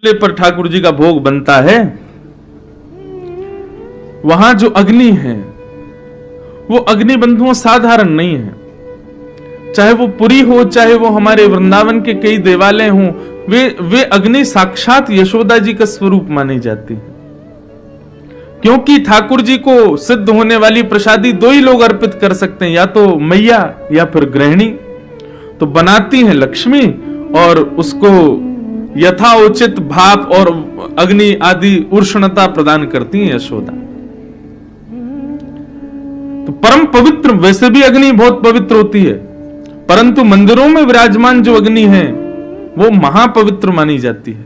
पर ठाकुर जी का भोग बनता है, वहां जो अग्नि है वो अग्नि बंधुओं साधारण नहीं है। चाहे वो पुरी हो, चाहे वो हमारे वृंदावन के कई देवालय हों, वे अग्नि साक्षात यशोदा जी का स्वरूप मानी जाती है। क्योंकि ठाकुर जी को सिद्ध होने वाली प्रसादी दो ही लोग अर्पित कर सकते हैं, या तो मैया या फिर गृहिणी। तो बनाती हैं लक्ष्मी और उसको यथाउचित भाप और अग्नि आदि उष्णता प्रदान करती हैं यशोदा। तो परम पवित्र, वैसे भी अग्नि बहुत पवित्र होती है, परंतु मंदिरों में विराजमान जो अग्नि है वो महापवित्र मानी जाती है।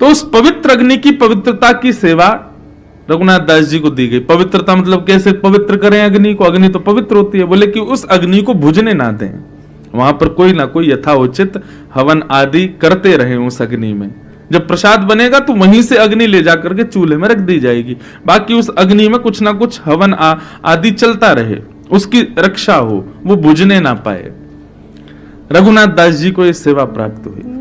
तो उस पवित्र अग्नि की पवित्रता की सेवा रघुनाथ दास जी को दी गई। पवित्रता मतलब कैसे पवित्र करें अग्नि को? अग्नि तो पवित्र होती है, बोले कि उस अग्नि को बुझने ना दें, वहां पर कोई ना कोई यथाउचित हवन आदि करते रहे उस अग्नि में। जब प्रसाद बनेगा तो वहीं से अग्नि ले जाकर के चूल्हे में रख दी जाएगी, बाकी उस अग्नि में कुछ ना कुछ हवन आदि चलता रहे, उसकी रक्षा हो, वो बुझने ना पाए। रघुनाथ दास जी को यह सेवा प्राप्त हुई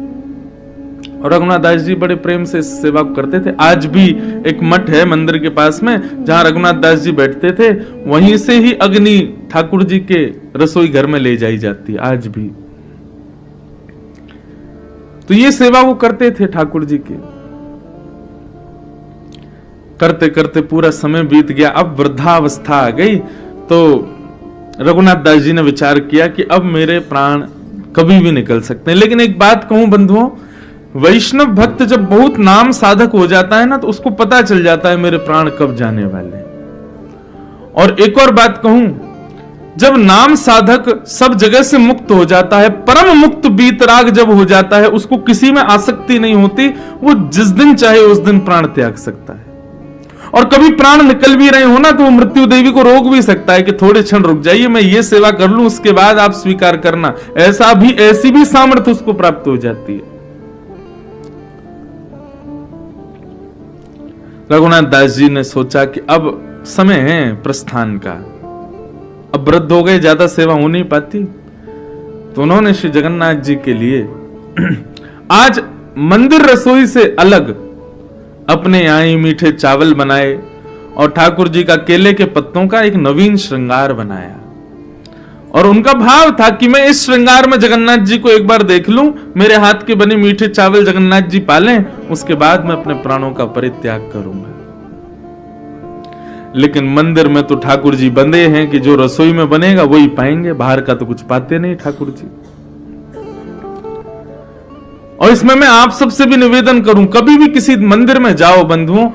और रघुनाथ दास जी बड़े प्रेम से इस सेवा को करते थे। आज भी एक मठ है मंदिर के पास में, जहां रघुनाथ दास जी बैठते थे, वहीं से ही अग्नि ठाकुर जी के रसोई घर में ले जाई जाती है आज भी। तो ये सेवा वो करते थे ठाकुर जी की। करते करते पूरा समय बीत गया, अब वृद्धावस्था आ गई। तो रघुनाथ दास जी ने विचार किया कि अब मेरे प्राण कभी भी निकल सकते हैं। लेकिन एक बात कहूं बंधुओं, वैष्णव भक्त जब बहुत नाम साधक हो जाता है ना, तो उसको पता चल जाता है मेरे प्राण कब जाने वाले हैं। और एक और बात कहूं, जब नाम साधक सब जगह से मुक्त हो जाता है, परम मुक्त बीतराग जब हो जाता है, उसको किसी में आसक्ति नहीं होती, वो जिस दिन चाहे उस दिन प्राण त्याग सकता है। और कभी प्राण निकल भी रहे हो ना, तो वो मृत्यु देवी को रोक भी सकता है कि थोड़े क्षण रुक जाइए, मैं ये सेवा कर लूं, उसके बाद आप स्वीकार करना। ऐसी भी सामर्थ्य उसको प्राप्त हो जाती है। रघुनाथ दास जी ने सोचा कि अब समय है प्रस्थान का, अब वृद्ध हो गए, ज्यादा सेवा हो नहीं पाती। तो उन्होंने श्री जगन्नाथ जी के लिए आज मंदिर रसोई से अलग अपने यहां ही मीठे चावल बनाए और ठाकुर जी का केले के पत्तों का एक नवीन श्रृंगार बनाया। और उनका भाव था कि मैं इस श्रृंगार में जगन्नाथ जी को एक बार देख लूं, मेरे हाथ के बने मीठे चावल जगन्नाथ जी पालें, उसके बाद मैं अपने प्राणों का परित्याग करूंगा। लेकिन मंदिर में तो ठाकुर जी बंधे हैं कि जो रसोई में बनेगा वही पाएंगे, बाहर का तो कुछ पाते नहीं ठाकुर जी। और इसमें मैं आप सबसे भी निवेदन करूं, कभी भी किसी मंदिर में जाओ बंधुओं,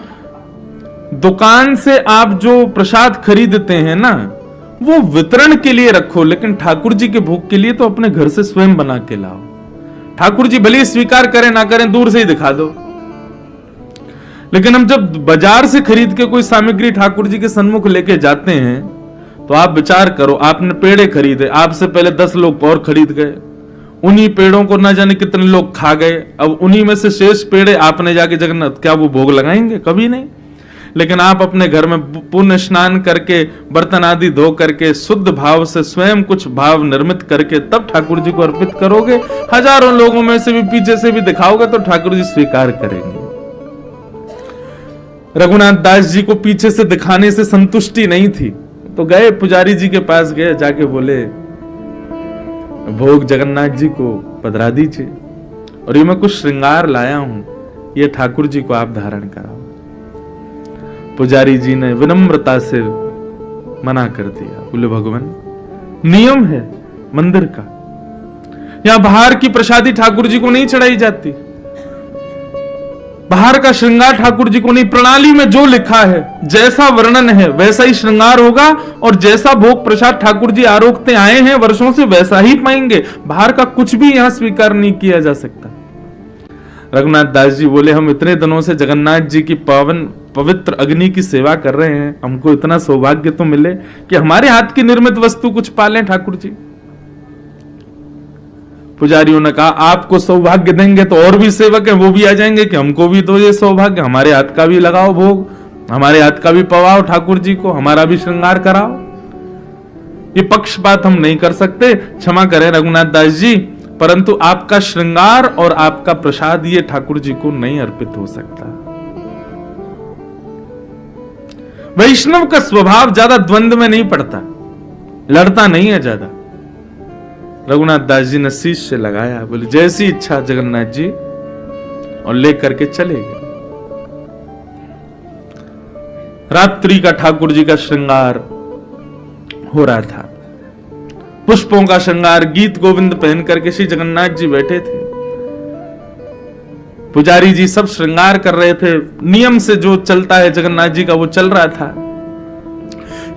दुकान से आप जो प्रसाद खरीदते हैं ना, वो वितरण के लिए रखो, लेकिन ठाकुर जी के भोग के लिए तो अपने घर से स्वयं बना के लाओ। ठाकुर जी भले स्वीकार करें ना करें, दूर से ही दिखा दो। लेकिन हम जब बाजार से खरीद के कोई सामग्री ठाकुर जी के सन्मुख लेके जाते हैं, तो आप विचार करो, आपने पेड़े खरीदे, आपसे पहले 10 लोग और खरीद गए, उन्हीं पेड़ों को ना जाने कितने लोग खा गए, अब उन्हीं में से शेष पेड़े आपने जाके जगन्नाथ, क्या वो भोग लगाएंगे? कभी नहीं। लेकिन आप अपने घर में पुण्य स्नान करके, बर्तन आदि धो करके, शुद्ध भाव से स्वयं कुछ भाव निर्मित करके तब ठाकुर जी को अर्पित करोगे, हजारों लोगों में से भी पीछे से भी दिखाओगे तो ठाकुर जी स्वीकार करेंगे। रघुनाथ दास जी को पीछे से दिखाने से संतुष्टि नहीं थी, तो गए पुजारी जी के पास, गए, जाके बोले भोग जगन्नाथ जी को पधरा दीजिए, और ये मैं कुछ श्रृंगार लाया हूं, ये ठाकुर जी को आप धारण कराओ। पुजारी जी ने विनम्रता से मना कर दिया, बोले भगवान नियम है मंदिर का, यहां बाहर की प्रसादी ठाकुर जी को नहीं चढ़ाई जाती, बाहर का श्रृंगार ठाकुर जी को नहीं। प्रणाली में जो लिखा है, जैसा वर्णन है वैसा ही श्रृंगार होगा, और जैसा भोग प्रसाद ठाकुर जी आरोगते आए हैं वर्षों से वैसा ही पाएंगे, बाहर का कुछ भी यहां स्वीकार नहीं किया जा सकता। रघुनाथ दास जी बोले हम इतने दिनों से जगन्नाथ जी की पावन पवित्र अग्नि की सेवा कर रहे हैं, हमको इतना सौभाग्य तो मिले कि हमारे हाथ की निर्मित वस्तु कुछ पालें ठाकुर जी। पुजारियों ने कहा आपको सौभाग्य देंगे तो और भी सेवक हैं वो भी आ जाएंगे कि हमको भी तो ये सौभाग्य, हमारे हाथ का भी लगाओ भोग, हमारे हाथ का भी पवाओ ठाकुर जी को, हमारा भी श्रृंगार कराओ। ये पक्षपात हम नहीं कर सकते, क्षमा करें रघुनाथ दास जी, परंतु आपका श्रृंगार और आपका प्रसाद ये ठाकुर जी को नहीं अर्पित हो सकता। वैष्णव का स्वभाव ज्यादा द्वंद्व में नहीं पड़ता, लड़ता नहीं है ज्यादा। रघुनाथ दास जी ने शीश से लगाया, बोले जैसी इच्छा जगन्नाथ जी, और लेकर के चले गए। रात्रि का ठाकुर जी का श्रृंगार हो रहा था, पुष्पों का श्रृंगार, गीत गोविंद पहन करके श्री जगन्नाथ जी बैठे थे। पुजारी जी सब श्रृंगार कर रहे थे, नियम से जो चलता है जगन्नाथ जी का वो चल रहा था।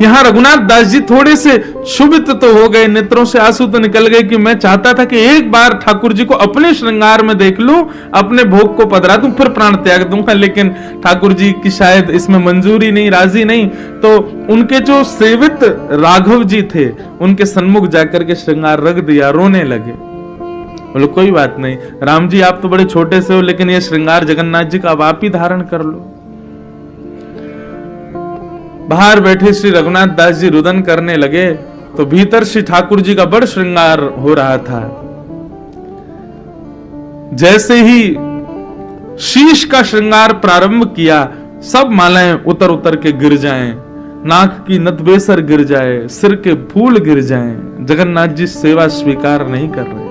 यहां रघुनाथ दास जी थोड़े से क्षुभित तो हो गए, नेत्रों से आंसू तो निकल गए कि मैं चाहता था कि एक बार ठाकुर जी को अपने श्रृंगार में देख लूं, अपने भोग को पधरा दूं, फिर प्राण त्याग दूंगा। लेकिन ठाकुर जी की शायद इसमें मंजूरी नहीं, राजी नहीं। तो उनके जो सेवित राघव जी थे, उनके सन्मुख जाकर के श्रृंगार रख दिया, रोने लगे। बोलो कोई बात नहीं राम जी, आप तो बड़े छोटे से हो, लेकिन ये श्रृंगार जगन्नाथ जी का अब आप ही धारण कर लो। बाहर बैठे श्री रघुनाथ दास जी रुदन करने लगे, तो भीतर श्री ठाकुर जी का बड़ श्रृंगार हो रहा था। जैसे ही शीश का श्रृंगार प्रारंभ किया, सब मालाएं उतर उतर के गिर जाएं, नाक की नतबेसर गिर जाए, सिर के फूल गिर जाएं। जगन्नाथ जी सेवा स्वीकार नहीं कर रहे।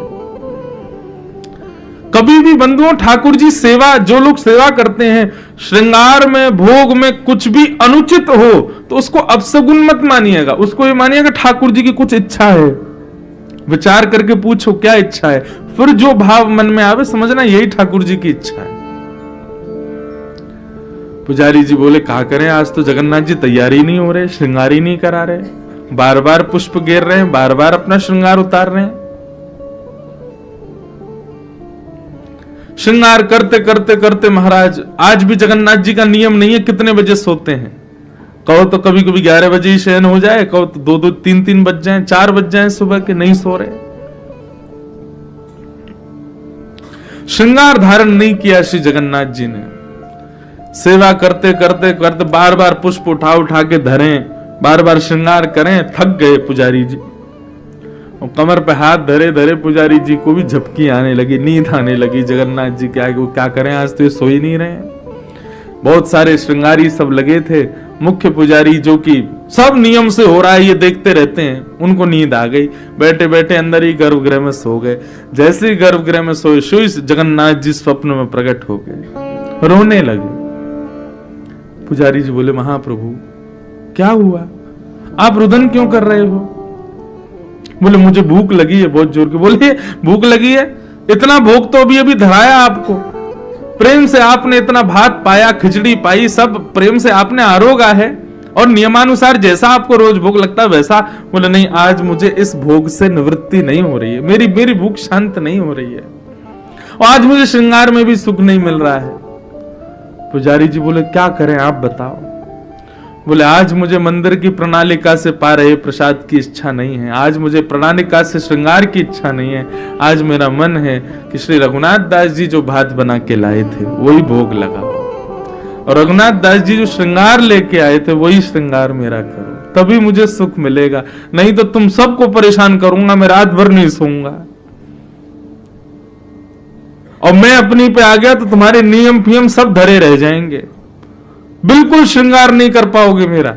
कभी भी बंधुओं ठाकुर जी सेवा, जो लोग सेवा करते हैं, श्रृंगार में भोग में कुछ भी अनुचित हो तो उसको अपशगुन मत मानिएगा, उसको ये मानिएगा ठाकुर जी की कुछ इच्छा है। विचार करके पूछो क्या इच्छा है, फिर जो भाव मन में आवे समझना यही ठाकुर जी की इच्छा है। पुजारी जी बोले क्या करें, आज तो जगन्नाथ जी तैयारी नहीं हो रहे, श्रृंगार ही नहीं करा रहे, बार बार पुष्प गिर रहे हैं, बार बार अपना श्रृंगार उतार रहे हैं। श्रृंगार करते करते करते महाराज, आज भी जगन्नाथ जी का नियम नहीं है कितने बजे सोते हैं। कहो तो कभी कभी 11 बजे ही शयन हो जाए, कहो तो 2-2, 3-3 बज जाए, 4 बज जाए सुबह के, नहीं सो रहे। श्रृंगार धारण नहीं किया श्री जगन्नाथ जी ने। सेवा करते करते करते बार बार पुष्प उठा उठा के धरें, बार बार श्रृंगार करें, थक गए पुजारी जी। और कमर पे हाथ धरे धरे पुजारी जी को भी झपकी आने लगी, नींद आने लगी। जगन्नाथ जी क्या करें, आज तो ये सो ही नहीं रहे। बहुत सारे श्रृंगारी सब लगे थे, मुख्य पुजारी जो कि सब नियम से हो रहा है ये देखते रहते हैं, उनको नींद आ गई। बैठे बैठे अंदर ही गर्भगृह में सो गए। जैसे ही गर्भगृह में सोए, सोई जगन्नाथ जी स्वप्न में प्रकट हो गए, रोने लगे। पुजारी जी बोले महाप्रभु क्या हुआ, आप रुदन क्यों कर रहे हो? बोले मुझे भूख लगी है बहुत जोर की। बोले भूख लगी है, इतना भोग तो अभी धराया आपको, प्रेम से आपने इतना भात पाया, खिचड़ी पाई, सब प्रेम से आपने आरोगा है, और नियमानुसार जैसा आपको रोज भूख लगता है वैसा। बोले नहीं, आज मुझे इस भोग से निवृत्ति नहीं हो रही है, मेरी भूख शांत नहीं हो रही है, और आज मुझे श्रृंगार में भी सुख नहीं मिल रहा है। पुजारी जी बोले क्या करें आप बताओ? बोले आज मुझे मंदिर की प्रणालिका से पा रहे प्रसाद की इच्छा नहीं है, आज मुझे प्रणालिका से श्रृंगार की इच्छा नहीं है। आज मेरा मन है कि श्री रघुनाथ दास जी जो भात बना के लाए थे वही भोग लगाओ, और रघुनाथ दास जी जो श्रृंगार लेके आए थे वही श्रृंगार मेरा करो, तभी मुझे सुख मिलेगा। नहीं तो तुम सबको परेशान करूंगा, मैं रात भर नहीं सोऊंगा, और मैं अपनी पे आ गया तो तुम्हारे नियम फियम सब धरे रह जाएंगे, बिल्कुल श्रृंगार नहीं कर पाओगे मेरा।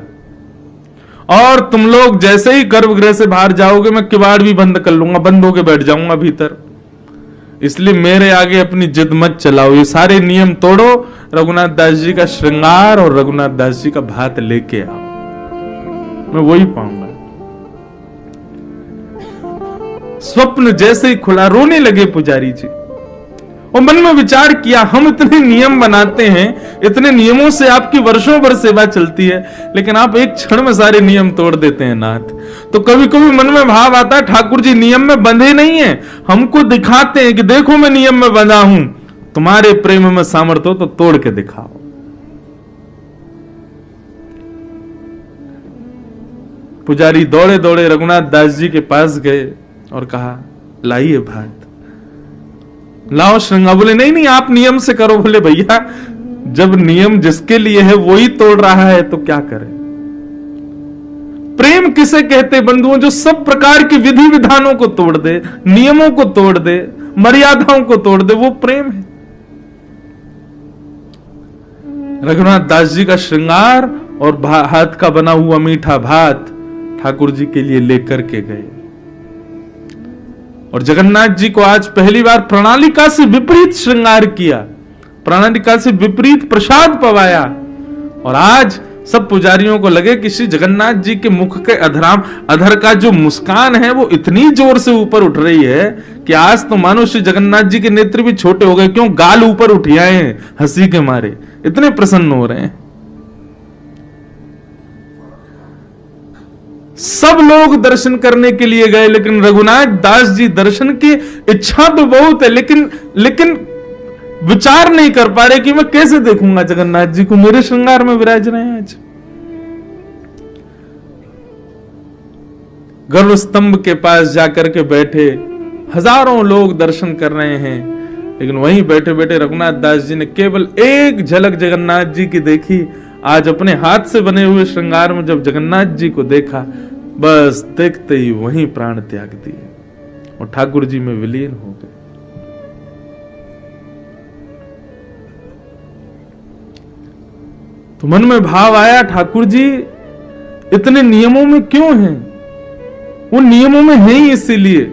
और तुम लोग जैसे ही गर्भगृह से बाहर जाओगे मैं किवाड़ भी बंद कर लूंगा, बंद होके बैठ जाऊंगा भीतर। इसलिए मेरे आगे अपनी जिद मत चलाओ, ये सारे नियम तोड़ो, रघुनाथ दास जी का श्रृंगार और रघुनाथ दास जी का भात लेके आओ, मैं वही पाऊंगा। स्वप्न जैसे ही खुला रोने लगे पुजारी जी, और मन में विचार किया हम इतने नियम बनाते हैं, इतने नियमों से आपकी वर्षों भर सेवा चलती है, लेकिन आप एक क्षण में सारे नियम तोड़ देते हैं नाथ। तो कभी कभी मन में भाव आता है ठाकुर जी नियम में बंधे नहीं है, हमको दिखाते हैं कि देखो मैं नियम में बंधा हूं, तुम्हारे प्रेम में सामर्थ्य हो तो तोड़ के दिखाओ। पुजारी दौड़े दौड़े रघुनाथ दास जी के पास गए और कहा लाइए भात, लाओ श्रृंगार। बोले नहीं नहीं आप नियम से करो। बोले भैया जब नियम जिसके लिए है वही तोड़ रहा है तो क्या करें? प्रेम किसे कहते बंधुओं? जो सब प्रकार के विधि विधानों को तोड़ दे, नियमों को तोड़ दे, मर्यादाओं को तोड़ दे, वो प्रेम है। रघुनाथ दास जी का श्रृंगार और हाथ का बना हुआ मीठा भात ठाकुर जी के लिए लेकर के गए। और जगन्नाथ जी को आज पहली बार प्रणालिका से विपरीत श्रृंगार किया, प्रणालिका से विपरीत प्रसाद पवाया। और आज सब पुजारियों को लगे कि श्री जगन्नाथ जी के मुख के अधर का जो मुस्कान है वो इतनी जोर से ऊपर उठ रही है कि आज तो मानो श्री जगन्नाथ जी के नेत्र भी छोटे हो गए। क्यों? गाल ऊपर उठियाए हैं हंसी के मारे, इतने प्रसन्न हो रहे हैं। सब लोग दर्शन करने के लिए गए, लेकिन रघुनाथ दास जी दर्शन की इच्छा तो बहुत है, लेकिन विचार नहीं कर पा रहे कि मैं कैसे देखूंगा जगन्नाथ जी को, मेरे श्रृंगार में विराज रहे हैं। आज गर्भ स्तंभ के पास जाकर के बैठे हजारों लोग दर्शन कर रहे हैं, लेकिन वहीं बैठे बैठे रघुनाथ दास जी ने केवल एक झलक जगन्नाथ जी की देखी। आज अपने हाथ से बने हुए श्रृंगार में जब जगन्नाथ जी को देखा, बस देखते ही वहीं प्राण त्याग दिए और ठाकुर जी में विलीन हो गए। तो मन में भाव आया, ठाकुर जी इतने नियमों में क्यों हैं? वो नियमों में है ही इसीलिए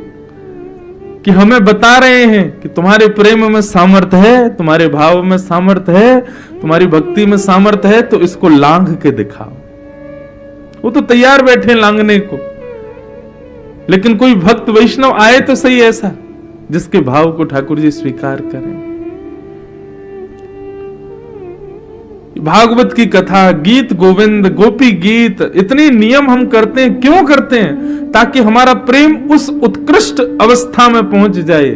कि हमें बता रहे हैं कि तुम्हारे प्रेम में सामर्थ्य है, तुम्हारे भाव में सामर्थ्य है, तुम्हारी भक्ति में सामर्थ्य है, तो इसको लांघ के दिखाओ। वो तो तैयार बैठे लांघने को, लेकिन कोई भक्त वैष्णव आए तो सही ऐसा जिसके भाव को ठाकुर जी स्वीकार करें। भागवत की कथा, गीत गोविंद, गोपी गीत, इतने नियम हम करते हैं, क्यों करते हैं? ताकि हमारा प्रेम उस उत्कृष्ट अवस्था में पहुंच जाए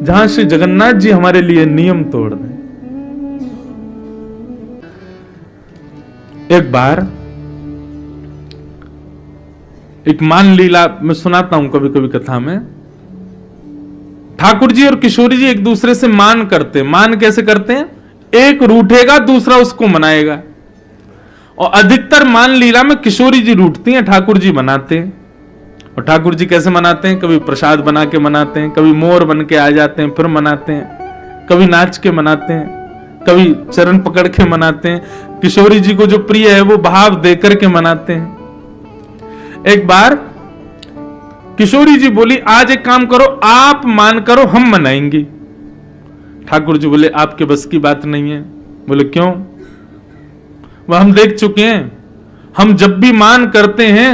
जहां श्री जगन्नाथ जी हमारे लिए नियम तोड़ दें। एक बार एक मान लीला मैं सुनाता हूं कभी कभी कथा में। ठाकुर जी और किशोरी जी एक दूसरे से मान करते हैं। मान कैसे करते हैं? एक रूठेगा, दूसरा उसको मनाएगा। और अधिकतर मान लीला में किशोरी जी रूठती हैं, ठाकुर जी मनाते हैं। और ठाकुर जी कैसे मनाते हैं? कभी प्रसाद बना के मनाते हैं, कभी मोर बन के आ जाते हैं फिर मनाते हैं, कभी नाच के मनाते हैं, कभी चरण पकड़ के मनाते हैं। किशोरी जी को जो प्रिय है वो भाव देकर के मनाते हैं। एक बार किशोरी जी बोली, आज एक काम करो, आप मान करो, हम मनाएंगे। ठाकुर जी बोले, आपके बस की बात नहीं है। बोले क्यों? वह हम देख चुके हैं, हम जब भी मान करते हैं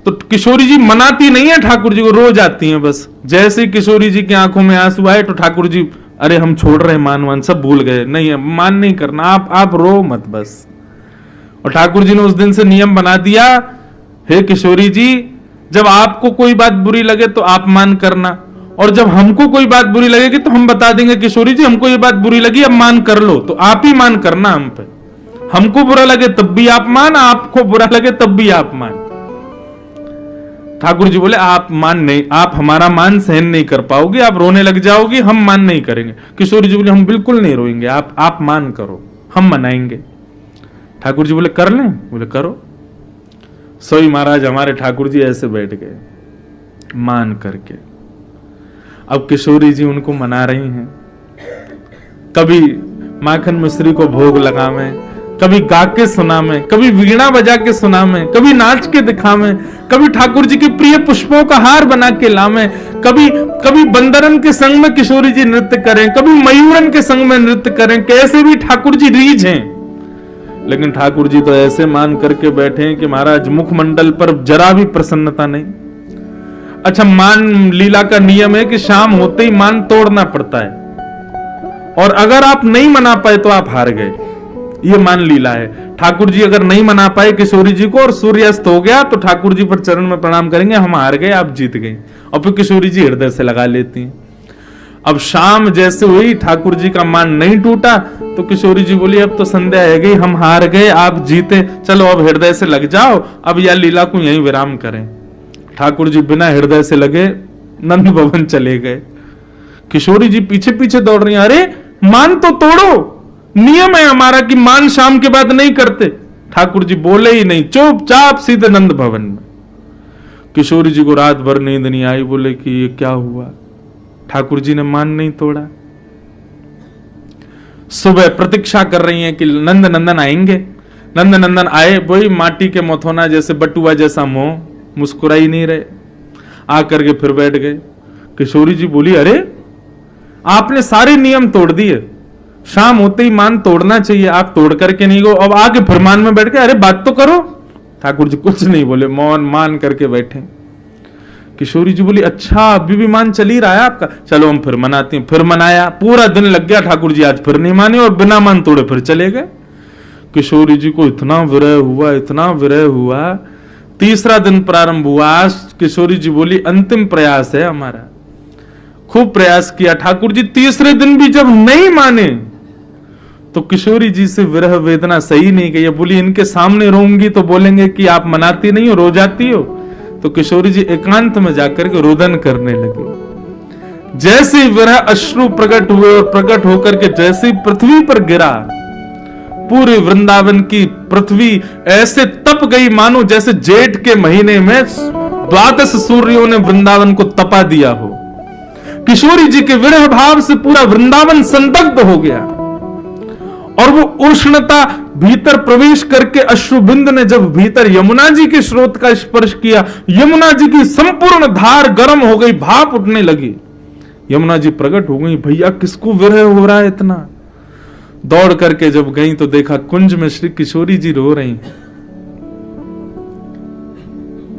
तो किशोरी जी मनाती नहीं है ठाकुर जी को, रोज आती हैं। बस जैसे ही किशोरी जी की आंखों में आंसू आए तो ठाकुर जी, अरे हम छोड़ रहे हैं मान सब भूल गए, नहीं है मान नहीं करना, आप रो मत बस। और ठाकुर जी ने उस दिन से नियम बना दिया, हे किशोरी जी, जब आपको कोई बात बुरी लगे तो आप मान करना, और जब हमको कोई बात बुरी लगेगी तो हम बता देंगे, किशोरी जी हमको ये बात बुरी लगी, अब मान कर लो, तो आप ही मान करना हम पे। हमको बुरा लगे तब भी आप मान, आपको बुरा लगे तब भी आप मान। ठाकुर जी बोले, आप मान नहीं, आप हमारा मान सहन नहीं कर पाओगे, आप रोने लग जाओगे, हम मान नहीं करेंगे। किशोरी जी बोले, हम बिल्कुल नहीं रोएंगे, आप मान करो, हम मनाएंगे। ठाकुर जी बोले, कर लें? बोले करो। सोई महाराज हमारे ठाकुर जी ऐसे बैठ गए मान करके। अब किशोरी जी उनको मना रही हैं, कभी माखन मिश्री को भोग लगा में, कभी गा के सुना में, कभी वीणा बजा के सुना में, कभी नाच के दिखा में, कभी ठाकुर जी के प्रिय पुष्पों का हार बना के ला में, कभी बंदरन के संग में किशोरी जी नृत्य करें, कभी मयूरन के संग में नृत्य करें। कैसे भी ठाकुर जी रीझ हैं, लेकिन ठाकुर जी तो ऐसे मान करके बैठे हैं कि महाराज मुखमंडल पर जरा भी प्रसन्नता नहीं। अच्छा, मान लीला का नियम है कि शाम होते ही मान तोड़ना पड़ता है, और अगर आप नहीं मना पाए तो आप हार गए। ये मान लीला है। ठाकुर जी अगर नहीं मना पाए किशोरी जी को और सूर्यास्त हो गया तो ठाकुर जी पर चरण में प्रणाम करेंगे, हम हार गए, आप जीत गए, और फिर किशोरी जी हृदय से लगा लेती हैं। अब शाम जैसे हुई, ठाकुर जी का मान नहीं टूटा तो किशोरी जी बोली, अब तो संध्या है गई, हम हार गए, आप जीते, चलो अब हृदय से लग जाओ, अब यह लीला को यहीं विराम करें। ठाकुर जी बिना हृदय से लगे नंद भवन चले गए। किशोरी जी पीछे पीछे दौड़ रही हैं, अरे मान तो तोड़ो, नियम है हमारा कि मान शाम के बाद नहीं करते। ठाकुर जी बोले ही नहीं, चुपचाप सीधे नंद भवन में। किशोरी जी को रात भर नींद नहीं आई, बोले कि ये क्या हुआ, ठाकुर जी ने मान नहीं तोड़ा। सुबह प्रतीक्षा कर रही हैं कि नंद नंदन आएंगे। नंद नंदन आए, वही माटी के मथोना जैसे बटुआ जैसा मुंह, मुस्कुरा ही नहीं रहे। आकर के फिर बैठ गए। किशोरी जी बोली, अरे आपने सारे नियम तोड़ दिए, शाम होते ही मान तोड़ना चाहिए, आप तोड़ करके नहीं गो, अब आके फिर मान में बैठ गए, अरे बात तो करो। ठाकुर जी कुछ नहीं बोले, मौन मान करके बैठे। किशोरी जी बोली, अच्छा अभी भी मान चल ही रहा है आपका, चलो हम फिर मनाते हैं। फिर मनाया, पूरा दिन लग गया, ठाकुर जी आज फिर नहीं माने और बिना मान तोड़े फिर चले गए। किशोरी जी को इतना विरह हुआ, इतना विरह हुआ। तीसरा दिन प्रारंभ हुआ। किशोरी जी बोली, अंतिम प्रयास है हमारा, खूब प्रयास किया। ठाकुर जी तीसरे दिन भी जब नहीं माने तो किशोरी जी से विरह वेदना सही नहीं गई। बोली, इनके सामने रोऊंगी तो बोलेंगे कि आप मनाती नहीं हो, रो जाती हो। तो किशोरी जी एकांत में जाकर के रोदन करने लगे। जैसे विरह अश्रु प्रकट हुए और प्रकट होकर के जैसे पृथ्वी पर गिरा, पूरे वृंदावन की पृथ्वी ऐसे तप गई मानो जैसे जेठ के महीने में 12 सूर्यों ने वृंदावन को तपा दिया हो। किशोरी जी के विरह भाव से पूरा वृंदावन संदग्ध हो गया और वो उष्णता भीतर प्रवेश करके अश्रुबिंद ने जब भीतर यमुना जी के स्रोत का स्पर्श किया, यमुना जी की संपूर्ण धार गर्म हो गई, भाप उठने लगी। यमुना जी प्रकट हो गई, भैया किसको विरह हो रहा है इतना। दौड़ करके जब गई तो देखा कुंज में श्री किशोरी जी रो रही,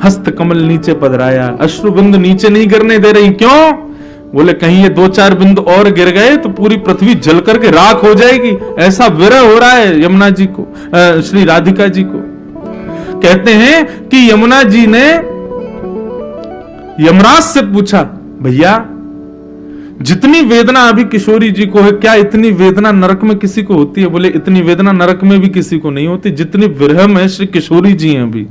हस्त कमल नीचे पधराया, अश्रुबिंद नीचे नहीं गिरने दे रही। क्यों? बोले कहीं ये 2-4 बिंदु और गिर गए तो पूरी पृथ्वी जल करके राख हो जाएगी, ऐसा विरह हो रहा है यमुना जी को, श्री राधिका जी को। कहते हैं कि यमुना जी ने यमराज से पूछा, भैया जितनी वेदना अभी किशोरी जी को है, क्या इतनी वेदना नरक में किसी को होती है? बोले इतनी वेदना नरक में भी किसी को नहीं होती जितनी विरह में श्री किशोरी जी हैं अभी।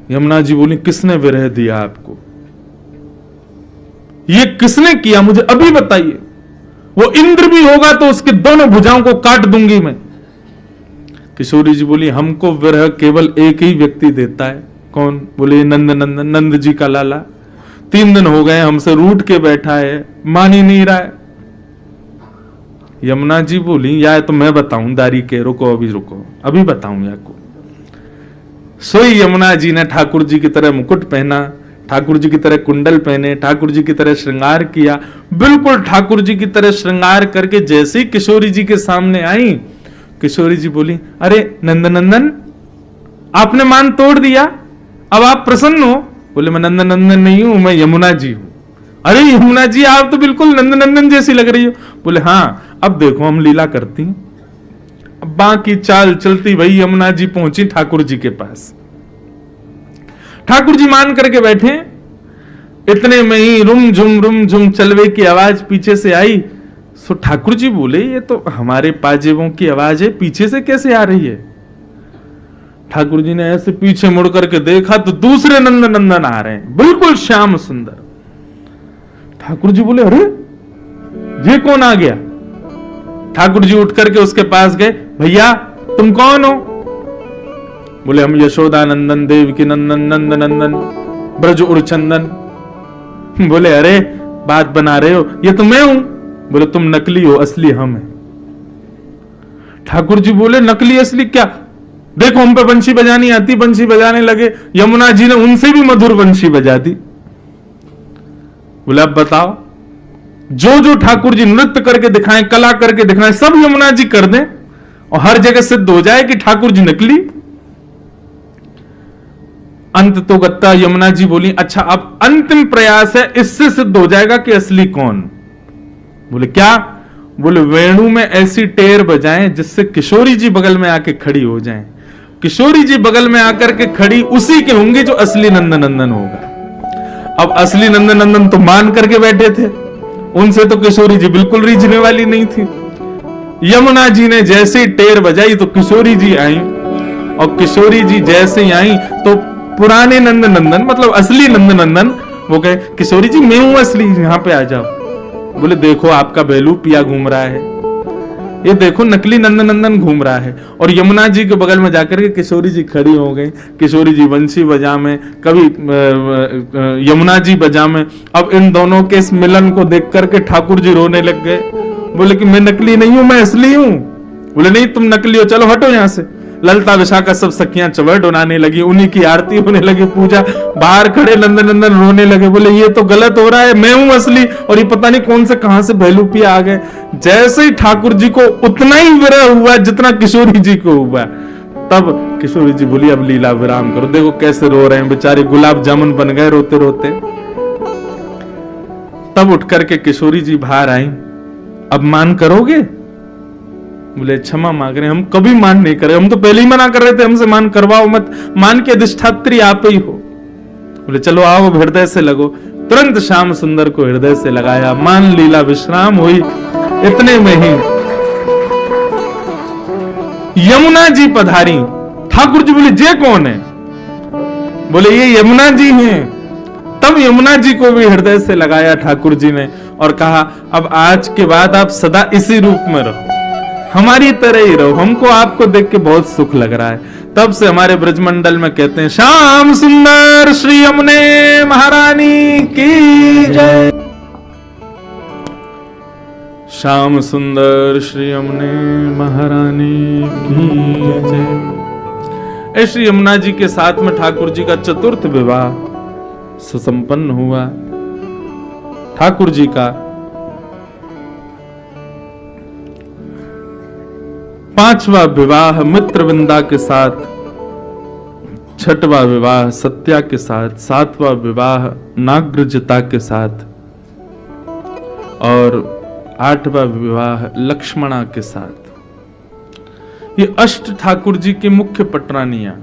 यमुना जी बोली, किसने विरह दिया आपको, ये किसने किया, मुझे अभी बताइए। वो इंद्र भी होगा तो उसके दोनों भुजाओं को काट दूंगी मैं। किशोरी जी बोली, हमको विरह केवल एक ही व्यक्ति देता है। कौन? बोले नंद नंदन, नंद जी का लाला। 3 दिन हो गए हमसे रूठ के बैठा है, मान ही नहीं रहा है। यमुना जी बोली, या तो मैं बताऊं दारी के, रुको अभी रुको, अभी बताऊं आपको। सोई यमुना जी ने ठाकुर जी की तरह मुकुट पहना, ठाकुर जी की तरह कुंडल पहने, ठाकुर जी की तरह श्रृंगार किया, बिल्कुल ठाकुर जी की तरह श्रृंगार करके जैसे ही किशोरी जी के सामने आई, किशोरी जी बोली, अरे नंदनंदन आपने मान तोड़ दिया, अब आप प्रसन्न हो? बोले मैं नंदनंदन नहीं हूं, मैं यमुना जी हूं। अरे यमुना जी आप तो बिल्कुल नंदनंदन जैसी लग रही हो। बोले हाँ, अब देखो हम लीला करती हैं। अब बाकी चाल चलती भाई यमुना जी पहुंची ठाकुर जी के पास। ठाकुर जी मान करके बैठे, इतने में ही रुम झुम चलवे की आवाज पीछे से आई। सो ठाकुर जी बोले, ये तो हमारे पाजेबों की आवाज है, पीछे से कैसे आ रही है? ठाकुर जी ने ऐसे पीछे मुड़ करके देखा तो दूसरे नंद नंदन आ रहे हैं, बिल्कुल श्याम सुंदर। ठाकुर जी बोले, अरे ये कौन आ गया? ठाकुर जी उठ करके उसके पास गए, भैया तुम कौन हो? बोले हम यशोदा नंदन, देव की नंदन, नंद नंदन, ब्रज उड़चंदन। बोले अरे बात बना रहे हो, ये तो मैं हूं। बोले तुम नकली हो, असली हम है। ठाकुर जी बोले नकली असली क्या? देखो हम पे बंशी बजानी आती, बंशी बजाने लगे। यमुना जी ने उनसे भी मधुर बंशी बजा दी। बोले अब बताओ, जो जो ठाकुर जी नृत्य करके दिखाएं, कला करके दिखाएं, सब यमुना जी कर दें और हर जगह सिद्ध हो जाए कि ठाकुर जी नकली। अंत तो गत्ता यमुना जी बोली, अच्छा अब अंतिम प्रयास है, इससे सिद्ध हो जाएगा कि असली कौन। बोले क्या? बोले वेणु में ऐसी टेर बजाएं जिससे किशोरी जी बगल में आके खड़ी हो जाएं। किशोरी जी बगल में आकर के खड़ी उसी के होंगी जो असली नंदनंदन होगा। अब असली नंदनंदन तो मान करके बैठे थे, उनसे तो किशोरी जी बिल्कुल रीझने वाली नहीं थी। यमुना जी ने जैसे ही टेर बजाई तो किशोरी जी आई, और किशोरी जी जैसे ही आई तो पुराने नंदनंदन मतलब असली नंदनंदन वो कहे, किशोरी जी मैं हूं असली, यहां पे आ जाओ। बोले देखो आपका बेलू पिया घूम रहा है। ये देखो नकली नंदनंदन घूम रहा है, और यमुना जी के बगल में जाकर के किशोरी जी खड़ी हो गई। किशोरी जी बंसी बजा में, कभी यमुना जी बजा में। अब इन दोनों के इस मिलन को देख करके ठाकुर जी रोने लग गए। बोले कि मैं नकली नहीं हूं, मैं असली हूं। बोले नहीं तुम नकली हो, चलो हटो यहां से। ललता विशाखा सब सखियां चवर डोनाने लगी, उन्हीं की आरती होने लगी, पूजा। बाहर खड़े नंदनंदन रोने लगे, बोले ये तो गलत हो रहा है, मैं हूं असली, और ये पता नहीं कौन से कहां से भैलूपिया आ गए। जैसे ही ठाकुर जी को उतना ही विरह हुआ जितना किशोरी जी को हुआ, तब किशोरी जी बोली अब लीला विराम करो। देखो कैसे रो रहे हैं बेचारे, गुलाब जामुन बन गए रोते रोते। तब उठ करके किशोरी जी बाहर आई, अब मान करोगे? बोले क्षमा मांग रहे हैं, हम कभी मान नहीं करे, हम तो पहले ही मना कर रहे थे हमसे मान करवाओ मत, मान के अधिष्ठात्री आप ही हो। बोले चलो आओ हृदय से लगो। तुरंत श्याम सुंदर को हृदय से लगाया, मान लीला विश्राम हुई। इतने में ही यमुना जी पधारी। ठाकुर जी बोले जे कौन है? बोले ये यमुना जी हैं। तब यमुना जी को भी हृदय से लगाया ठाकुर जी ने और कहा अब आज के बाद आप सदा इसी रूप में रहो, हमारी तरह ही रहो, हमको आपको देख के बहुत सुख लग रहा है। तब से हमारे ब्रजमंडल में कहते हैं श्याम सुंदर श्री यमुने महारानी की जय। श्याम सुंदर श्री यमुने महारानी की जय। श्री यमुना जी के साथ में ठाकुर जी का चतुर्थ विवाह सुसंपन्न हुआ। ठाकुर जी का 5वां विवाह मित्रविंदा के साथ, 6वां विवाह सत्या के साथ, 7वां विवाह नाग्रजिता के साथ और 8वां विवाह लक्ष्मणा के साथ। ये अष्ट ठाकुर जी की मुख्य पटरानियां,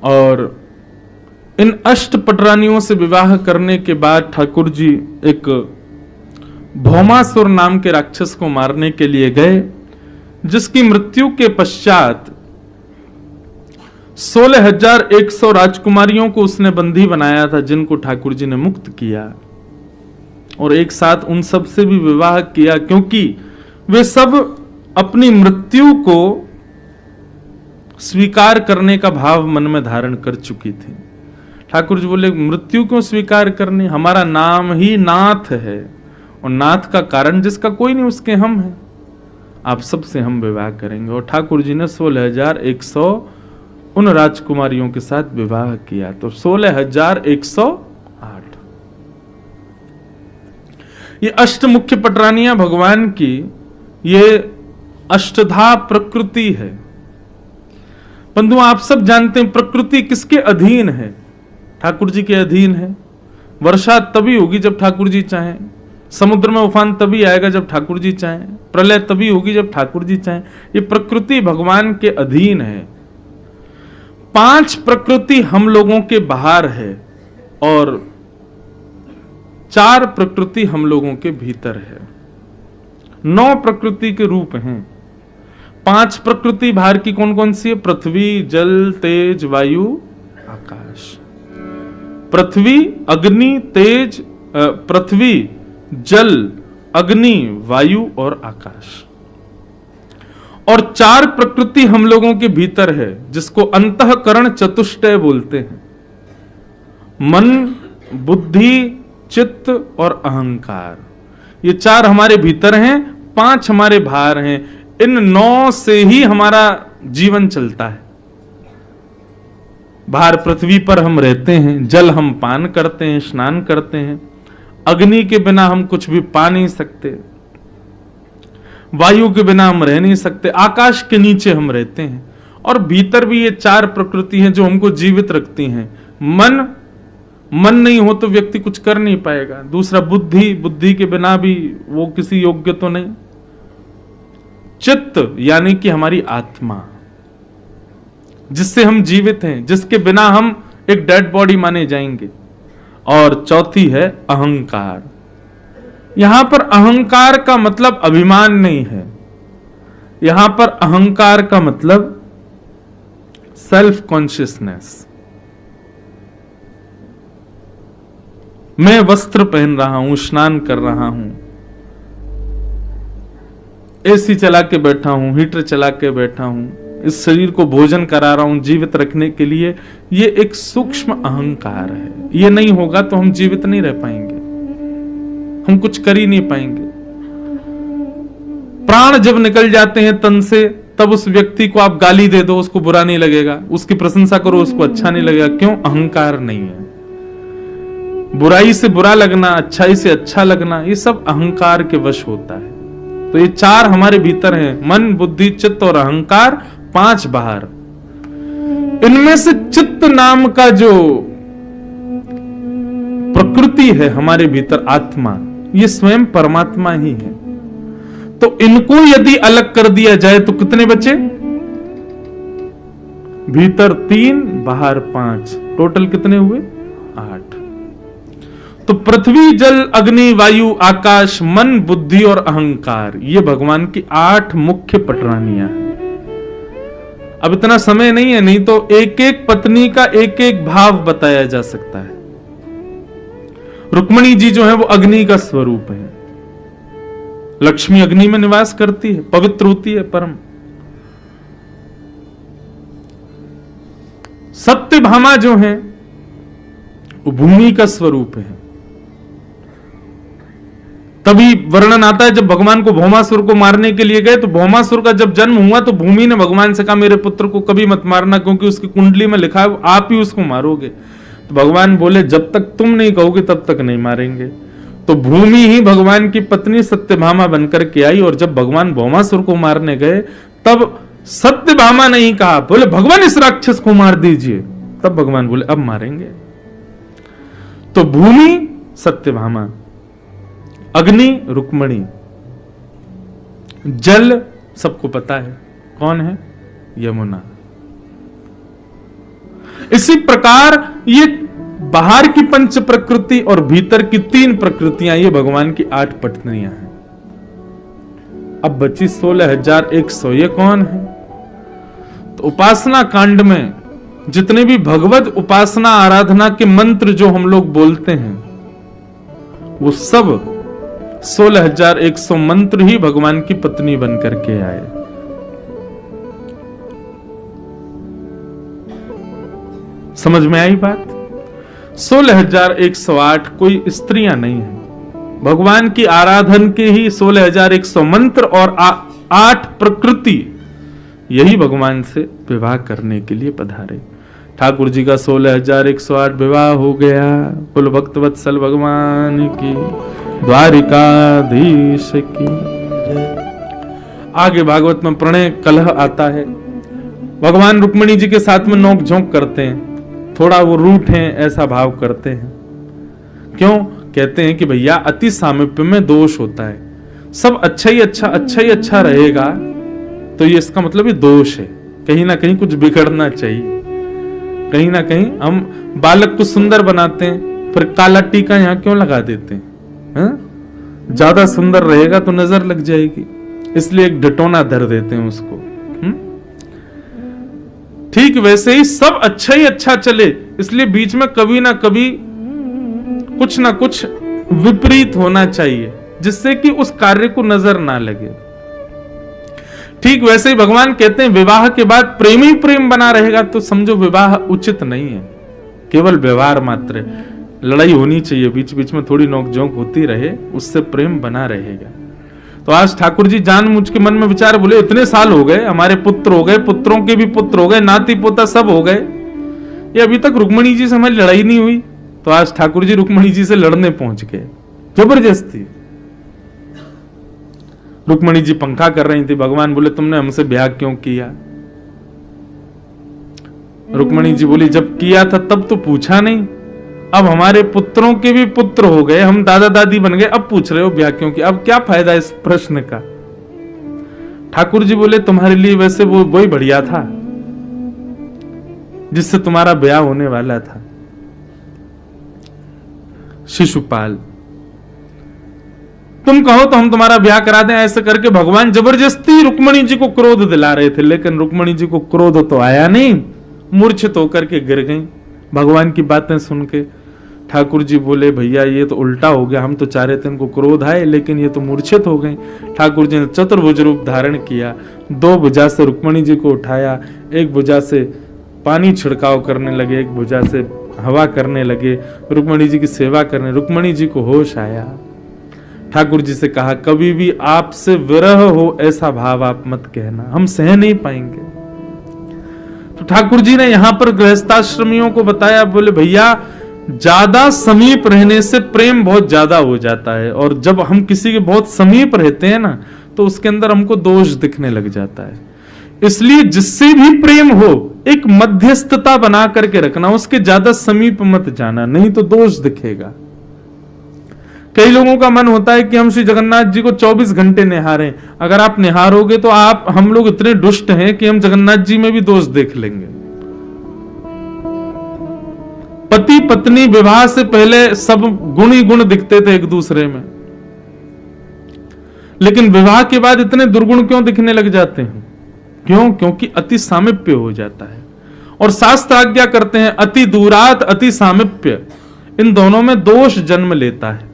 और इन अष्ट पटरानियों से विवाह करने के बाद ठाकुर जी एक भौमासुर नाम के राक्षस को मारने के लिए गए, जिसकी मृत्यु के पश्चात 16,100 राजकुमारियों को उसने बंदी बनाया था, जिनको ठाकुर जी ने मुक्त किया और एक साथ उन सब से भी विवाह किया, क्योंकि वे सब अपनी मृत्यु को स्वीकार करने का भाव मन में धारण कर चुकी थी। ठाकुर जी बोले मृत्यु क्यों स्वीकार करनी, हमारा नाम ही नाथ है, और नाथ का कारण जिसका कोई नहीं उसके हम हैं, आप सबसे हम विवाह करेंगे। और ठाकुर जी ने 16,100 उन राजकुमारियों के साथ विवाह किया, तो 16,108 ये अष्ट मुख्य पटरानियां भगवान की, ये अष्टधा प्रकृति है। बंधु आप सब जानते हैं प्रकृति किसके अधीन है? ठाकुर जी के अधीन है। वर्षा तभी होगी जब ठाकुर जी चाहें, समुद्र में उफान तभी आएगा जब ठाकुर जी चाहें, प्रलय तभी होगी जब ठाकुर जी चाहें। ये प्रकृति भगवान के अधीन है। 5 प्रकृति हम लोगों के बाहर है और 4 प्रकृति हम लोगों के भीतर है। 9 प्रकृति के रूप हैं। 5 प्रकृति बाहर की कौन कौन सी है? पृथ्वी, जल, तेज, वायु, आकाश। पृथ्वी, अग्नि, तेज, पृथ्वी, जल, अग्नि, वायु और आकाश। और 4 प्रकृति हम लोगों के भीतर है, जिसको अंतःकरण चतुष्टय बोलते हैं। मन, बुद्धि, चित्त और अहंकार, ये 4 हमारे भीतर हैं, 5 हमारे बाहर हैं। इन 9 से ही हमारा जीवन चलता है। बाहर पृथ्वी पर हम रहते हैं, जल हम पान करते हैं, स्नान करते हैं, अग्नि के बिना हम कुछ भी पा नहीं सकते, वायु के बिना हम रह नहीं सकते, आकाश के नीचे हम रहते हैं। और भीतर भी ये 4 प्रकृति हैं जो हमको जीवित रखती हैं। मन नहीं हो तो व्यक्ति कुछ कर नहीं पाएगा। दूसरा बुद्धि के बिना भी वो किसी योग्य तो नहीं। चित्त यानी कि हमारी आत्मा, जिससे हम जीवित हैं, जिसके बिना हम एक डेड बॉडी माने जाएंगे। और चौथी है अहंकार। यहां पर अहंकार का मतलब अभिमान नहीं है, यहां पर अहंकार का मतलब सेल्फ कॉन्शियसनेस। मैं वस्त्र पहन रहा हूं, स्नान कर रहा हूं, एसी चला के बैठा हूं, हीटर चला के बैठा हूं, इस शरीर को भोजन करा रहा हूं जीवित रखने के लिए, ये एक सूक्ष्म अहंकार है। ये नहीं होगा तो हम जीवित नहीं रह पाएंगे, हम कुछ कर ही नहीं पाएंगे। प्राण जब निकल जाते हैं तन से, तब उस व्यक्ति को आप गाली दे दो, उसको बुरा नहीं लगेगा, उसकी प्रशंसा करो, उसको अच्छा नहीं लगेगा। क्यों? अहंकार नहीं है। बुराई से बुरा लगना, अच्छाई से अच्छा लगना, ये सब अहंकार के वश होता है। तो ये चार हमारे भीतर हैं, मन, बुद्धि, चित्त और अहंकार, 5 बाहर। इनमें से चित्त नाम का जो प्रकृति है हमारे भीतर, आत्मा, ये स्वयं परमात्मा ही है। तो इनको यदि अलग कर दिया जाए तो कितने बचे? भीतर 3, बाहर 5, टोटल कितने हुए? 8। तो पृथ्वी, जल, अग्नि, वायु, आकाश, मन, बुद्धि और अहंकार, ये भगवान की 8 मुख्य पटरानियां हैं। अब इतना समय नहीं है, नहीं तो एक एक पत्नी का एक एक भाव बताया जा सकता है। रुक्मिणी जी जो है वो अग्नि का स्वरूप है। लक्ष्मी अग्नि में निवास करती है, पवित्र होती है परम। सत्यभामा जो है वो भूमि का स्वरूप है। तभी वर्णन आता है जब भगवान को भौमासुर को मारने के लिए गए, तो भौमासुर का जब जन्म हुआ तो भूमि ने भगवान से कहा मेरे पुत्र को कभी मत मारना, क्योंकि उसकी कुंडली में लिखा है आप ही उसको मारोगे। तो भगवान बोले जब तक तुम नहीं कहोगे तब तक नहीं मारेंगे। तो भूमि ही भगवान की पत्नी सत्यभामा बनकर के आई, और जब भगवान भौमासुर को मारने गए तब सत्यभामा नहीं कहा, बोले भगवान इस राक्षस को मार दीजिए। तब भगवान बोले अब मारेंगे। तो भूमि सत्यभामा, अग्नि रुक्मिणी, जल सबको पता है कौन है? यमुना। इसी प्रकार ये बाहर की 5 प्रकृति और भीतर की 3 प्रकृतियां, ये भगवान की 8 पत्नियां हैं। अब बची 16,100, ये कौन है? तो उपासना कांड में जितने भी भगवत उपासना आराधना के मंत्र जो हम लोग बोलते हैं, वो सब 16,100 मंत्र ही भगवान की पत्नी बनकर के आए। समझ में आई बात? 16,108 कोई स्त्रियां नहीं है, भगवान की आराधन के ही 16,100 मंत्र और 8 प्रकृति, यही भगवान से विवाह करने के लिए पधारे। ठाकुर जी का 16,108 विवाह हो गया। कुल भक्त वत्सल भगवान की, द्वारिकाधीश की। आगे भागवत में प्रणय कलह आता है। भगवान रुक्मिणी जी के साथ में नोक झोंक करते हैं, थोड़ा वो रूठ हैं ऐसा भाव करते हैं। क्यों? कहते हैं कि भैया अति सामीप्य में दोष होता है, सब अच्छा ही अच्छा रहेगा तो ये इसका मतलब ये दोष है, कहीं ना कहीं कुछ बिगड़ना चाहिए। कहीं ना कहीं हम बालक को सुंदर बनाते हैं, फिर काला टीका यहां क्यों लगा देते हैं? ज्यादा सुंदर रहेगा तो नजर लग जाएगी, इसलिए एक ढटोना धर देते हैं उसको। ठीक वैसे ही सब अच्छा ही अच्छा चले, इसलिए बीच में कभी ना कभी कुछ ना कुछ विपरीत होना चाहिए, जिससे कि उस कार्य को नजर ना लगे। ठीक वैसे ही भगवान कहते हैं विवाह के बाद प्रेम ही प्रेम बना रहेगा तो समझो विवाह उचित नहीं है, केवल व्यवहार मात्र। लड़ाई होनी चाहिए, बीच बीच में थोड़ी नोकझोंक होती रहे, उससे प्रेम बना रहेगा। तो आज ठाकुर जी जानबूझ के मन में विचार, बोले इतने साल हो गए, हमारे पुत्र हो गए, पुत्रों के भी पुत्र हो गए, नाती पोता सब हो गए, ये अभी तक रुक्मिणी जी से हमारी लड़ाई नहीं हुई। तो आज ठाकुर जी रुक्मिणी जी से लड़ने पहुंच गए, जबरदस्ती। रुक्मिणी जी पंखा कर रही थी, भगवान बोले तुमने हमसे ब्याह क्यों किया? रुक्मिणी जी बोली जब किया था तब तो पूछा नहीं, अब हमारे पुत्रों के भी पुत्र हो गए, हम दादा दादी बन गए, अब पूछ रहे हो ब्याह क्यों किया? अब क्या फायदा इस प्रश्न का? ठाकुर जी बोले तुम्हारे लिए वैसे वो वही बढ़िया था जिससे तुम्हारा ब्याह होने वाला था, शिशुपाल। तुम कहो तो हम तुम्हारा ब्याह करा दें। ऐसे करके भगवान जबरदस्ती रुक्मिणी जी को क्रोध दिला रहे थे, लेकिन रुक्मिणी जी को क्रोध तो आया नहीं, मूर्छित होकर के गिर गई भगवान की बातें सुन के। ठाकुर जी बोले भैया ये तो उल्टा हो गया, हम तो चाह रहे थे इनको क्रोध आए लेकिन ये तो मूर्छित हो गए। ठाकुर जी ने चतुर्भुज रूप धारण किया, 2 भुजा से रुक्मणी जी को उठाया, 1 भुजा से पानी छिड़काव करने लगे, 1 भुजा से हवा करने लगे, रुक्मणी जी की सेवा करने। रुक्मणी जी को होश आया, ठाकुर जी से कहा कभी भी आपसे विरह हो ऐसा भाव आप मत कहना, हम सह नहीं पाएंगे। तो ठाकुर जी ने यहां पर गृहस्थाश्रमियों को बताया, बोले भैया ज्यादा समीप रहने से प्रेम बहुत ज्यादा हो जाता है, और जब हम किसी के बहुत समीप रहते हैं ना तो उसके अंदर हमको दोष दिखने लग जाता है। इसलिए जिससे भी प्रेम हो एक मध्यस्थता बना करके रखना, उसके ज्यादा समीप मत जाना, नहीं तो दोष दिखेगा। कई लोगों का मन होता है कि हम श्री जगन्नाथ जी को 24 घंटे निहारें। अगर आप निहारोगे तो हम लोग इतने दुष्ट हैं कि हम जगन्नाथ जी में भी दोष देख लेंगे। पति पत्नी विवाह से पहले सब गुण ही गुण दिखते थे एक दूसरे में, लेकिन विवाह के बाद इतने दुर्गुण क्यों दिखने लग जाते हैं? क्यों? क्योंकि अति सामिप्य हो जाता है। और शास्त्र आज्ञा करते हैं अति दूरात अति सामिप्य, इन दोनों में दोष जन्म लेता है।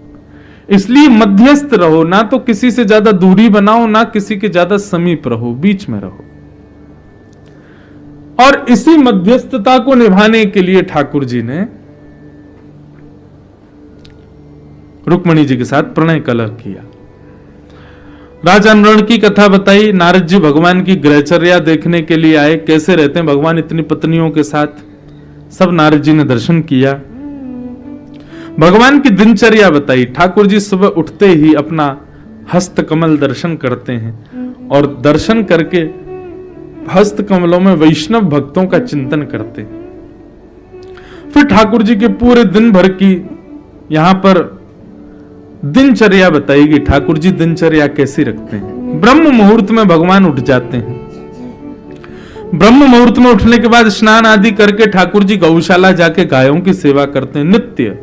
इसलिए मध्यस्थ रहो, ना तो किसी से ज्यादा दूरी बनाओ, ना किसी के ज्यादा समीप रहो, बीच में रहो। और इसी मध्यस्थता को निभाने के लिए ठाकुर जी ने रुक्मणी जी के साथ प्रणय कलह किया। राजा नृण की कथा बताई, नारद जी भगवान की ग्रहचर्या देखने के लिए आए, कैसे रहते हैं भगवान इतनी पत्नियों के साथ, सब नारद जी ने दर्शन किया। भगवान की दिनचर्या बताई। ठाकुर जी सुबह उठते ही अपना हस्त कमल दर्शन करते हैं और दर्शन करके हस्त कमलों में वैष्णव भक्तों का चिंतन करते हैं। फिर ठाकुर जी के पूरे दिन भर की यहां पर दिनचर्या बताएगी। ठाकुर जी दिनचर्या कैसी रखते हैं। ब्रह्म मुहूर्त में भगवान उठ जाते हैं। ब्रह्म मुहूर्त में उठने के बाद स्नान आदि करके ठाकुर जी गौशाला जाके गायों की सेवा करते हैं नित्य।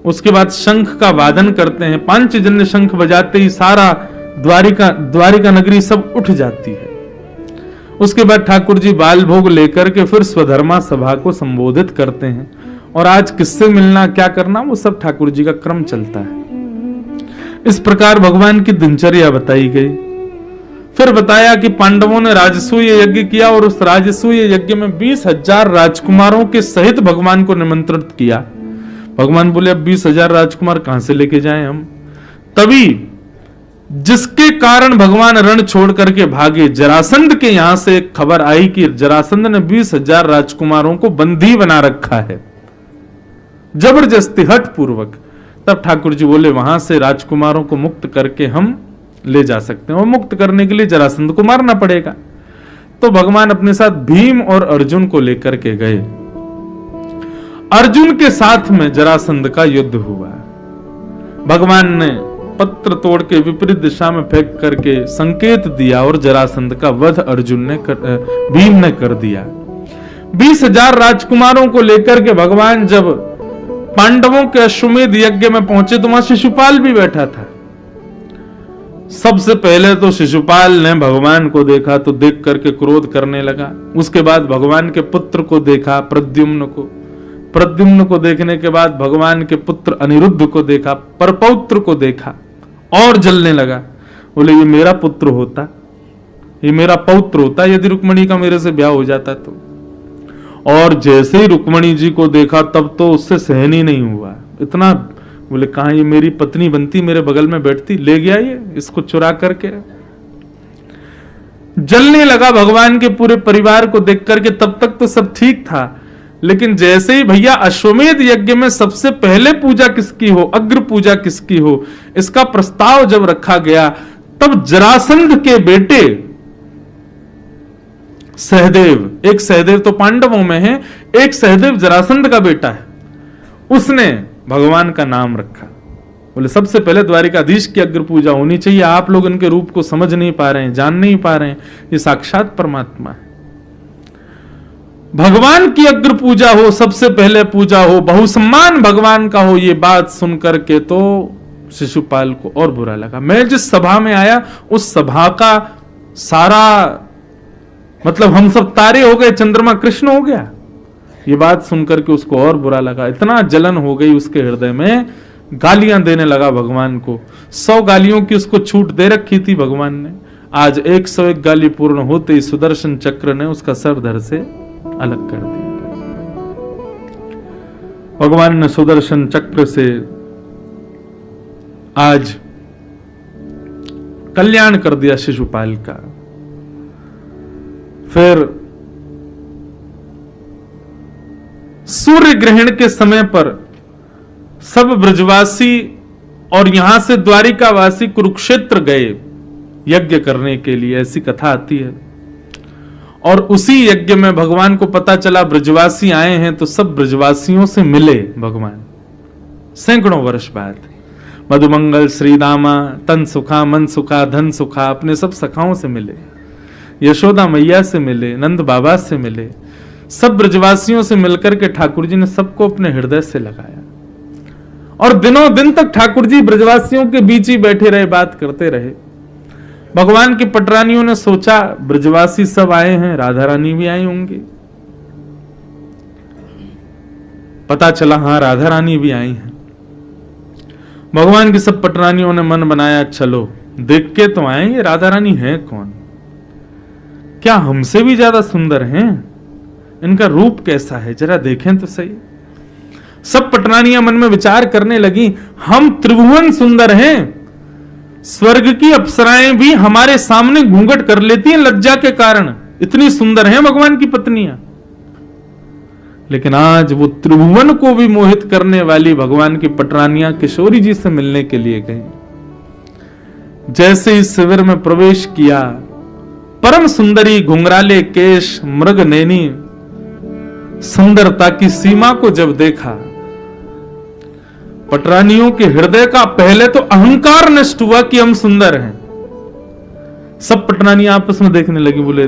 उसके बाद शंख का वादन करते हैं। पांचजन्य शंख बजाते ही सारा द्वारिका नगरी सब उठ जाती है। उसके बाद ठाकुर जी बाल भोग लेकर के फिर स्वधर्मा सभा को संबोधित करते हैं। और आज किससे मिलना, क्या करना, वो सब ठाकुर जी का क्रम चलता है। इस प्रकार भगवान की दिनचर्या बताई गई। फिर बताया कि पांडवों ने राजसूय यज्ञ किया और उस राजसूय यज्ञ में 20,000 राजकुमारों के सहित भगवान को निमंत्रित किया। भगवान बोले अब 20,000 राजकुमार कहां से लेके जाएं हम। तभी जिसके कारण भगवान रण छोड़ करके भागे, जरासंध के यहां से खबर आई कि जरासंध ने 20,000 राजकुमारों को बंदी बना रखा है, जबरदस्ती हठ पूर्वक। तब ठाकुर जी बोले वहां से राजकुमारों को मुक्त करके हम ले जा सकते हैं, और मुक्त करने के लिए जरासंध को मारना पड़ेगा। तो भगवान अपने साथ भीम और अर्जुन को लेकर के गए। अर्जुन के साथ में जरासंध का युद्ध हुआ। भगवान ने पत्र तोड़ के विपरीत दिशा में फेंक करके संकेत दिया और जरासंध का वध भीम ने कर दिया। 20,000 राजकुमारों को लेकर के भगवान जब पांडवों के अश्वमेध यज्ञ में पहुंचे तो वहां शिशुपाल भी बैठा था। सबसे पहले तो शिशुपाल ने भगवान को देखा तो देख करके क्रोध करने लगा। उसके बाद भगवान के पुत्र को देखा, प्रद्युम्न को देखने के बाद भगवान के पुत्र अनिरुद्ध को देखा, परपौत्र को देखा और जलने लगा। बोले ये मेरा पुत्र होता, ये मेरा पौत्र होता यदि रुक्मणी का मेरे से ब्याह हो जाता तो। और जैसे ही रुक्मणी जी को देखा तब तो उससे सहन ही नहीं हुआ। इतना बोले कहां ये मेरी पत्नी बनती, मेरे बगल में बैठती, ले गया ये इसको चुरा करके। जलने लगा भगवान के पूरे परिवार को देख करके। तब तक तो सब ठीक था, लेकिन जैसे ही भैया अश्वमेध यज्ञ में सबसे पहले पूजा किसकी हो, अग्र पूजा किसकी हो, इसका प्रस्ताव जब रखा गया तब जरासंध के बेटे सहदेव, एक सहदेव तो पांडवों में है, एक सहदेव जरासंध का बेटा है, उसने भगवान का नाम रखा। बोले सबसे पहले द्वारिकाधीश की अग्र पूजा होनी चाहिए। आप लोग इनके रूप को समझ नहीं पा रहे हैं, जान नहीं पा रहे हैं, ये साक्षात परमात्मा है। भगवान की अग्र पूजा हो, सबसे पहले पूजा हो, बहुसम्मान भगवान का हो। ये बात सुनकर के तो शिशुपाल को और बुरा लगा। मैं जिस सभा में आया उस सभा का सारा मतलब हम सब तारे हो गए, चंद्रमा कृष्ण हो गया। ये बात सुनकर के उसको और बुरा लगा, इतना जलन हो गई उसके हृदय में, गालियां देने लगा भगवान को। 100 गालियों की उसको छूट दे रखी थी भगवान ने। आज 101 गाली पूर्ण होते ही सुदर्शन चक्र ने उसका सर धड़ से अलग कर दिया। भगवान ने सुदर्शन चक्र से आज कल्याण कर दिया शिशुपाल का। फिर सूर्य ग्रहण के समय पर सब ब्रजवासी और यहां से द्वारिकावासी कुरुक्षेत्र गए यज्ञ करने के लिए, ऐसी कथा आती है। और उसी यज्ञ में भगवान को पता चला ब्रजवासी आए हैं, तो सब ब्रजवासियों से मिले भगवान सैकड़ों वर्ष बाद। मधुमंगल, श्रीदामा, तन सुखा, मन सुखा, धन सुखा, अपने सब सखाओं से मिले, यशोदा मैया से मिले, नंद बाबा से मिले, सब ब्रजवासियों से मिलकर के ठाकुर जी ने सबको अपने हृदय से लगाया। और दिनों दिन तक ठाकुर जी ब्रजवासियों के बीच ही बैठे रहे, बात करते रहे। भगवान की पटरानियों ने सोचा ब्रजवासी सब आए हैं, राधा रानी भी आई होंगी। पता चला हाँ राधा रानी भी आई हैं। भगवान की सब पटरानियों ने मन बनाया, चलो देख के तो आए ये राधा रानी है कौन, क्या हमसे भी ज्यादा सुंदर हैं, इनका रूप कैसा है, जरा देखें तो सही। सब पटरानियां मन में विचार करने लगी, हम त्रिभुवन सुंदर हैं, स्वर्ग की अप्सराएं भी हमारे सामने घूंघट कर लेती हैं लज्जा के कारण, इतनी सुंदर हैं भगवान की पत्नियां। लेकिन आज वो त्रिभुवन को भी मोहित करने वाली भगवान की पटरानियां किशोरी जी से मिलने के लिए गई। जैसे इस शिविर में प्रवेश किया, परम सुंदरी, घुंघराले केश, मृग नैनी सुंदरता की सीमा को जब देखा, पटरानियों के हृदय का पहले तो अहंकार नष्ट हुआ कि हम सुंदर हैं। सब पटरानियां आपस में देखने लगी, बोले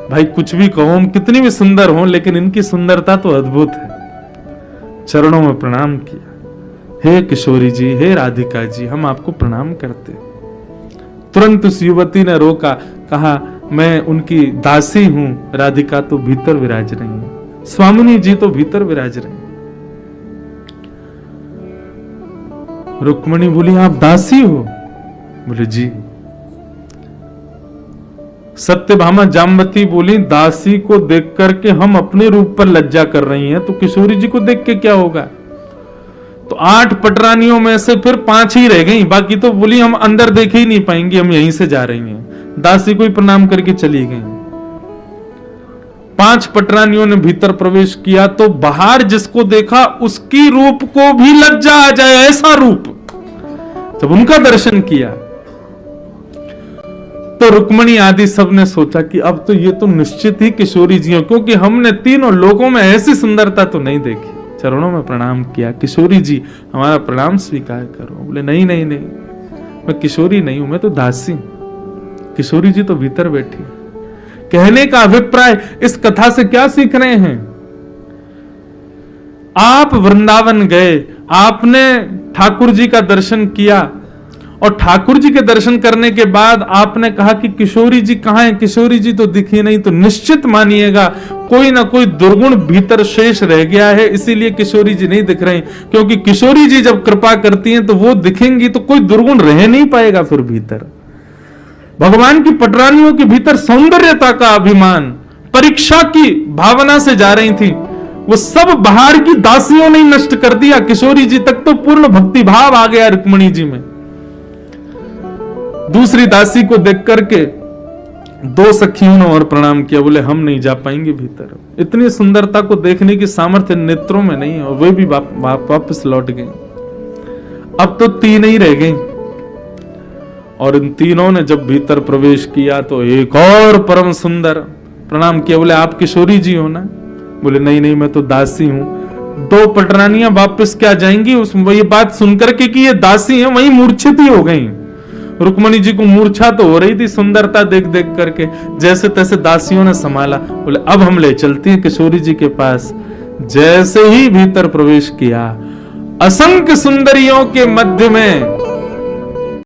भाई कुछ भी कहो, हम कितनी भी सुंदर हो, लेकिन इनकी सुंदरता तो अद्भुत है। चरणों में प्रणाम किया, हे किशोरी जी, हे राधिका जी, हम आपको प्रणाम करते। तुरंत उस युवती ने रोका, कहा मैं उनकी दासी हूं, राधिका तो भीतर विराज रही है, स्वामिनी जी तो भीतर विराज रहे। रुक्मणी बोली आप दासी हो? बोले जी। सत्यभामा जाम्बती बोली दासी को देख करके हम अपने रूप पर लज्जा कर रही हैं, तो किशोरी जी को देख के क्या होगा। तो 8 पटरानियों में से फिर 5 ही रह गई, बाकी तो बोली हम अंदर देखे ही नहीं पाएंगे, हम यहीं से जा रही हैं। दासी को ही प्रणाम करके चली गई। 5 पटरानियों ने भीतर प्रवेश किया तो बाहर जिसको देखा उसकी रूप को भी लज्जा आ जाए, ऐसा रूप। जब उनका दर्शन किया तो रुक्मणी आदि सबने सोचा कि अब तो ये तो निश्चित ही किशोरी जी हो, क्योंकि हमने तीनों लोगों में ऐसी सुंदरता तो नहीं देखी। चरणों में प्रणाम किया, किशोरी जी हमारा प्रणाम स्वीकार करो। बोले नहीं नहीं नहीं, मैं किशोरी नहीं हूं, मैं तो दासी हूं। किशोरी जी तो भीतर बैठी। कहने का अभिप्राय इस कथा से क्या सीख रहे हैं? आप वृंदावन गए, आपने ठाकुर जी का दर्शन किया, और ठाकुर जी के दर्शन करने के बाद आपने कहा कि किशोरी जी कहां है, किशोरी जी तो दिखी नहीं, तो निश्चित मानिएगा कोई ना कोई दुर्गुण भीतर शेष रह गया है, इसीलिए किशोरी जी नहीं दिख रही। क्योंकि किशोरी जी जब कृपा करती हैं तो वो दिखेंगी तो कोई दुर्गुण रह नहीं पाएगा फिर भीतर। भगवान की पटरानियों के भीतर सौंदर्यता का अभिमान, परीक्षा की भावना से जा रही थी, वो सब बाहर की दासियों ने नष्ट कर दिया। किशोरी जी तक तो पूर्ण भक्ति भाव आ गया रुक्मणी जी में। दूसरी दासी को देख करके 2 सखियों ने और प्रणाम किया, बोले हम नहीं जा पाएंगे भीतर, इतनी सुंदरता को देखने की सामर्थ्य नेत्रों में नहीं है, और वे भी वापस लौट गई। अब तो 3 ही रह गई, और इन तीनों ने जब भीतर प्रवेश किया तो एक और परम सुंदर प्रणाम किया, बोले आप किशोरी जी हो ना? बोले नहीं नहीं, मैं तो दासी हूं। 2 पटरानियां वापस क्या जाएंगी उस ये बात सुनकर के कि ये दासी हैं, वहीं मूर्छित ही हो गई। रुक्मणी जी को मूर्छा तो हो रही थी सुंदरता देख देख करके, जैसे तैसे दासियों ने संभाला। बोले अब हम ले चलती हैं किशोरी जी के पास। जैसे ही भीतर प्रवेश किया, असंख्य सुंदरियों के मध्य में